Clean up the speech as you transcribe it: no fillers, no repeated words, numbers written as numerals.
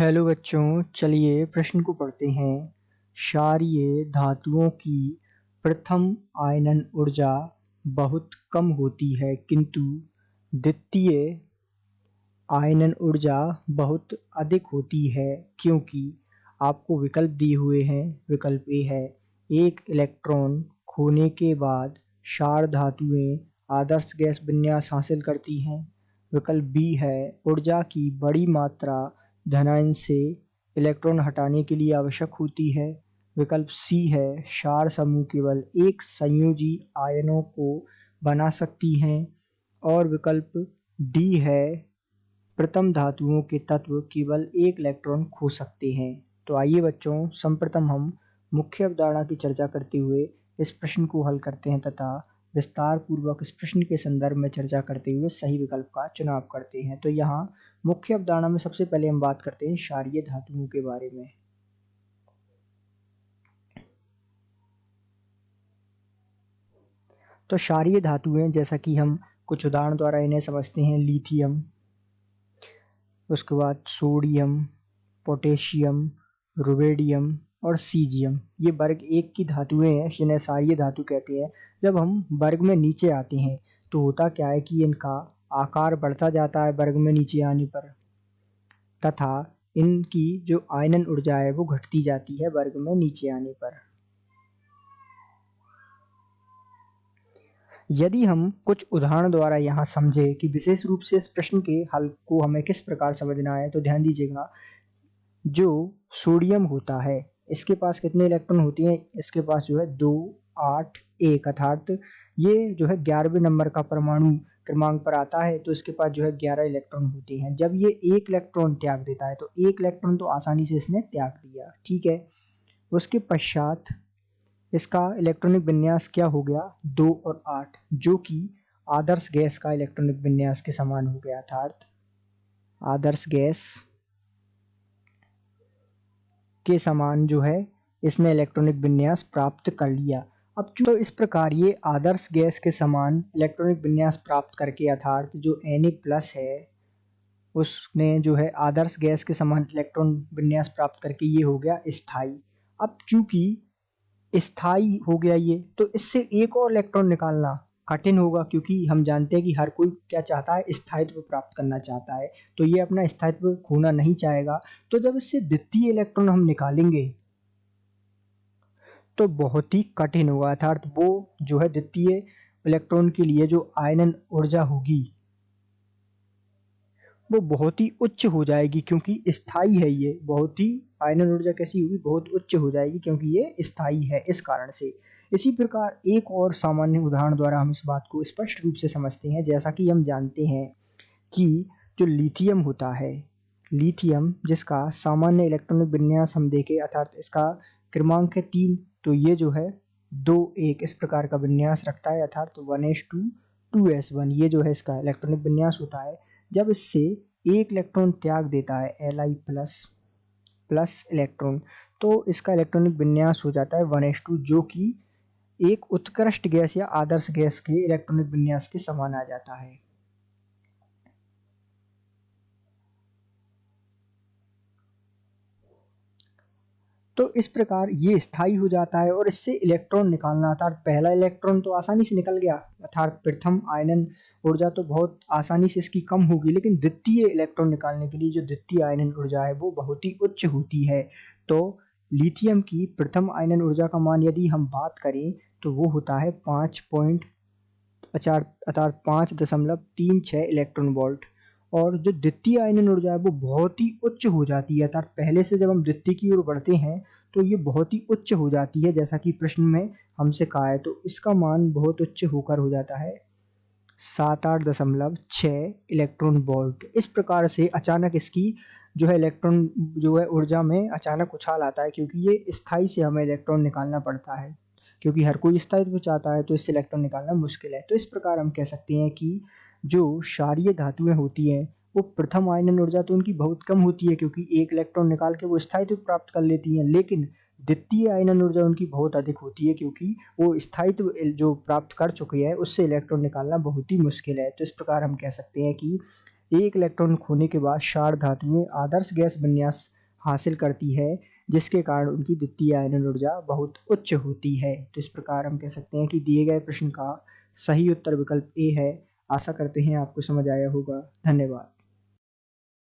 Hello बच्चों, चलिए प्रश्न को पढ़ते हैं। क्षारीय धातुओं की प्रथम आयनन ऊर्जा बहुत कम होती है, किंतु द्वितीय आयनन ऊर्जा बहुत अधिक होती है, क्योंकि आपको विकल्प दिए हुए हैं। विकल्प ए है, एक इलेक्ट्रॉन खोने के बाद क्षार धातुएं आदर्श गैस विन्यास हासिल करती हैं। विकल्प बी है, ऊर्जा की बड़ी मात्रा धनायन से इलेक्ट्रॉन हटाने के लिए आवश्यक होती है। विकल्प सी है, क्षार समूह केवल एक संयोजी आयनों को बना सकती हैं। और विकल्प डी है, प्रथम धातुओं के तत्व केवल एक इलेक्ट्रॉन खो सकते हैं। तो आइए बच्चों, सर्वप्रथम हम मुख्य अवधारणा की चर्चा करते हुए इस प्रश्न को हल करते हैं तथा विस्तार पूर्वक इस प्रश्न के संदर्भ में चर्चा करते हुए सही विकल्प का चुनाव करते हैं। तो यहाँ मुख्य अवधारणा में सबसे पहले हम बात करते हैं क्षारीय धातुओं के बारे में। तो क्षारीय धातुएं, जैसा कि हम कुछ उदाहरण द्वारा इन्हें समझते हैं। लिथियम, उसके बाद सोडियम, पोटेशियम, रुबिडियम और सीजियम, ये वर्ग एक की धातुएं हैं जिन्हें क्षारीय धातु कहते हैं। जब हम वर्ग में नीचे आते हैं तो होता क्या है कि इनका आकार बढ़ता जाता है वर्ग में नीचे आने पर, तथा इनकी जो आयनन ऊर्जा है वो घटती जाती है वर्ग में नीचे आने पर। यदि हम कुछ उदाहरण द्वारा यहाँ समझे कि विशेष रूप से इस प्रश्न के हल को हमें किस प्रकार समझना है, तो ध्यान दीजिएगा। जो सोडियम होता है, इसके पास कितने इलेक्ट्रॉन होते हैं? इसके पास जो है 2, 8, 1, अर्थात ये जो है 11वें नंबर का परमाणु क्रमांक पर आता है। तो इसके पास जो है 11 इलेक्ट्रॉन होते हैं। जब ये एक इलेक्ट्रॉन त्याग देता है, तो एक इलेक्ट्रॉन तो आसानी से इसने त्याग दिया, ठीक है। उसके पश्चात इसका इलेक्ट्रॉनिक विन्यास क्या हो गया? 2 और 8, जो कि आदर्श गैस का इलेक्ट्रॉनिक विन्यास के समान हो गया, अर्थात आदर्श गैस के समान जो है इसने इलेक्ट्रॉनिक विन्यास प्राप्त कर लिया। अब तो इस प्रकार ये आदर्श गैस के समान इलेक्ट्रॉनिक विन्यास प्राप्त करके, अर्थात जो Na+ है उसने जो है आदर्श गैस के समान इलेक्ट्रॉन विन्यास प्राप्त करके ये हो गया स्थायी। अब चूंकि स्थायी हो गया ये, तो इससे एक और इलेक्ट्रॉन निकालना कठिन होगा, क्योंकि हम जानते हैं कि हर कोई क्या चाहता है? स्थायित्व प्राप्त करना चाहता है। तो ये अपना स्थायित्व खोना नहीं चाहेगा। तो जब इससे द्वितीय इलेक्ट्रॉन हम निकालेंगे तो बहुत ही कठिन होगा, अर्थात वो जो है द्वितीय इलेक्ट्रॉन के लिए जो आयनन ऊर्जा होगी वो बहुत ही उच्च हो जाएगी, क्योंकि स्थायी है ये। बहुत ही आयनन ऊर्जा कैसी होगी? बहुत उच्च हो जाएगी, क्योंकि ये स्थायी है, इस कारण से। इसी प्रकार एक और सामान्य उदाहरण द्वारा हम इस बात को स्पष्ट रूप से समझते हैं। जैसा कि हम जानते हैं कि जो लिथियम होता है, लिथियम जिसका सामान्य इलेक्ट्रॉनिक विन्यास हम देखें, अर्थात इसका क्रमांक है 3, तो ये जो है 2, 1 इस प्रकार का विन्यास रखता है, अर्थात 1s2 ये जो है इसका इलेक्ट्रॉनिक विन्यास होता है। जब इससे एक इलेक्ट्रॉन त्याग देता है Li++ इलेक्ट्रॉन, तो इसका इलेक्ट्रॉनिक विन्यास हो जाता है 1s2, जो कि एक उत्कृष्ट गैस या आदर्श गैस के इलेक्ट्रॉनिक विन्यास के समान आ जाता है। तो इस प्रकार ये स्थायी हो जाता है और इससे इलेक्ट्रॉन निकालना, अर्थात पहला इलेक्ट्रॉन तो आसानी से निकल गया, अर्थात प्रथम आयनन ऊर्जा तो बहुत आसानी से इसकी कम होगी, लेकिन द्वितीय इलेक्ट्रॉन निकालने के लिए जो द्वितीय आयनन ऊर्जा है वो बहुत ही उच्च होती है। तो लिथियम की प्रथम आयनन ऊर्जा का मान यदि हम बात करें तो वो होता है 5.36 इलेक्ट्रॉन वोल्ट। और जो द्वितीय आयनन ऊर्जा है वो बहुत ही उच्च हो जाती है, अर्थात पहले से जब हम द्वितीय की ओर बढ़ते हैं तो ये बहुत ही उच्च हो जाती है, जैसा कि प्रश्न में हमसे कहा है। तो इसका मान बहुत उच्च होकर हो जाता है 88.6 इलेक्ट्रॉन वोल्ट। इस प्रकार से अचानक इसकी जो है इलेक्ट्रॉन जो है ऊर्जा में अचानक उछाल आता है, क्योंकि ये स्थायी से हमें इलेक्ट्रॉन निकालना पड़ता है, क्योंकि हर कोई स्थायित्व चाहता है, तो इससे इलेक्ट्रॉन निकालना मुश्किल है। तो इस प्रकार हम कह सकते हैं कि जो क्षारीय धातुएं होती हैं वो प्रथम आयनन ऊर्जा तो उनकी बहुत कम होती है, क्योंकि एक इलेक्ट्रॉन निकाल के वो स्थायित्व प्राप्त कर लेती हैं, लेकिन द्वितीय आयनन ऊर्जा उनकी बहुत अधिक होती है, क्योंकि वो स्थायित्व जो प्राप्त कर चुकी है उससे इलेक्ट्रॉन निकालना बहुत ही मुश्किल है। तो इस प्रकार हम कह सकते हैं कि एक इलेक्ट्रॉन खोने के बाद क्षार धातुएं आदर्श गैस विन्यास हासिल करती है, जिसके कारण उनकी द्वितीय आयनन ऊर्जा बहुत उच्च होती है। तो इस प्रकार हम कह सकते हैं कि दिए गए प्रश्न का सही उत्तर विकल्प ए है। आशा करते हैं आपको समझ आया होगा। धन्यवाद।